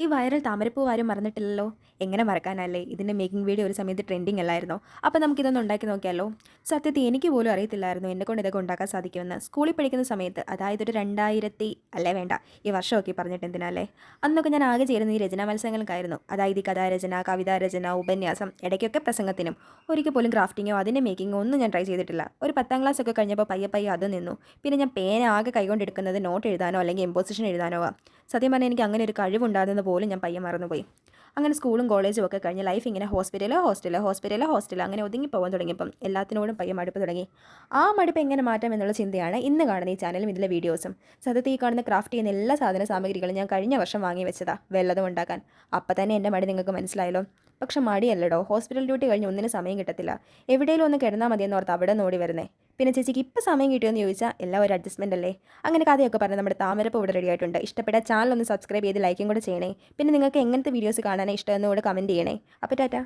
ഈ വൈറൽ താമരപ്പൂ ആരും മറന്നിട്ടില്ലല്ലോ. എങ്ങനെ മറക്കാനല്ലേ? ഇതിൻ്റെ മേക്കിംഗ് വീഡിയോ ഒരു സമയത്ത് ട്രെൻഡിങ് അല്ലായിരുന്നോ? അപ്പോൾ നമുക്കിതൊന്ന് ഉണ്ടാക്കി നോക്കിയാലോ? സത്യത്തിൽ എനിക്ക് പോലും അറിയത്തില്ലായിരുന്നു എന്നെക്കൊണ്ട് ഇതൊക്കെ ഉണ്ടാക്കാൻ സാധിക്കുമെന്ന്. സ്കൂളിൽ പഠിക്കുന്ന സമയത്ത്, അതായത് ഒരു 2000 അല്ലേ വേണ്ട, ഈ വർഷമൊക്കെ പറഞ്ഞിട്ട് എന്തിനാല്ലേ? അന്നൊക്കെ ഞാൻ ആകെ ചേരുന്ന ഈ രചനാ മത്സരങ്ങൾക്കായിരുന്നു. അതായത് ഈ കഥാരചന, കവിതാരചന, ഉപന്യാസം, ഇടയ്ക്കൊക്കെ പ്രസംഗത്തിനും. ഒരിക്കൽ പോലും ക്രാഫ്റ്റിങ്ങോ അതിൻ്റെ മേക്കിങ്ങോ ഒന്നും ഞാൻ ട്രൈ ചെയ്തിട്ടില്ല. ഒരു 10ാം ക്ലാസ് ഒക്കെ കഴിഞ്ഞപ്പോൾ പയ്യെ പയ്യെ അത് നിന്നു. പിന്നെ ഞാൻ പേന ആകെ കൈകൊണ്ട് എടുക്കുന്നത് നോട്ട് എഴുതാനോ അല്ലെങ്കിൽ എംപോസിഷൻ എഴുതാനോ ആ. സത്യം പറഞ്ഞാൽ എനിക്ക് അങ്ങനെ ഒരു കഴിവുണ്ടാകുന്നത് പോലും ഞാൻ പയ്യെ മറന്നുപോയി. അങ്ങനെ സ്കൂളും കോളേജും ഒക്കെ കഴിഞ്ഞ് ലൈഫ് ഇങ്ങനെ ഹോസ്പിറ്റൽ അങ്ങനെ ഒതുങ്ങി പോകാൻ തുടങ്ങിയപ്പം എല്ലാത്തിനോടും പയ്യെ മടുപ്പ് തുടങ്ങി. ആ മടുപ്പ് എങ്ങനെ മാറ്റാം എന്നുള്ള ചിന്തയാണ് ഇന്ന് കാണുന്ന ഈ ചാനലും ഇതിലെ വീഡിയോസും. സത്യത്തിൽ ഈ കാണുന്ന ക്രാഫ്റ്റ് ചെയ്യുന്ന എല്ലാ സാധന സാമഗ്രികളും ഞാൻ കഴിഞ്ഞ വർഷം വാങ്ങി വെച്ചതാ വെല്ലതും ഉണ്ടാക്കാൻ. അപ്പം തന്നെ എൻ്റെ മടി നിങ്ങൾക്ക് മനസ്സിലായല്ലോ. പക്ഷെ മടിയല്ലടോ, ഹോസ്പിറ്റൽ ഡ്യൂട്ടി കഴിഞ്ഞ് ഒന്നിനും സമയം കിട്ടത്തില്ല. എവിടെയെങ്കിലും ഒന്ന് കിടന്നാൽ മതിയെന്ന് ഓർത്ത് അവിടെ നിന്ന് ഓടി വരുന്നേ. പിന്നെ ചേച്ചിക്ക് ഇപ്പം സമയം കിട്ടിയോന്ന് ചോദിച്ചാൽ എല്ലാം ഒരു അഡ്ജസ്റ്റ്മെൻ്റ് അല്ലേ. അങ്ങനെ കഥയൊക്കെ പറഞ്ഞ് നമ്മുടെ താമരപ്പ് ഇവിടെ റെഡി ആയിട്ടുണ്ട്. ഇഷ്ടപ്പെട്ട ചാനൽ ഒന്ന് സബ്സ്ക്രൈബ് ചെയ്ത് ലൈക്കും കൂടെ ചെയ്യണേ. പിന്നെ നിങ്ങൾക്ക് എങ്ങനത്തെ വീഡിയോസ് കാണാനാണ് ഇഷ്ടമെന്ന് കൂടെ കമൻറ്റ് ചെയ്യണേ. അപ്പോൾ ടാറ്റാ.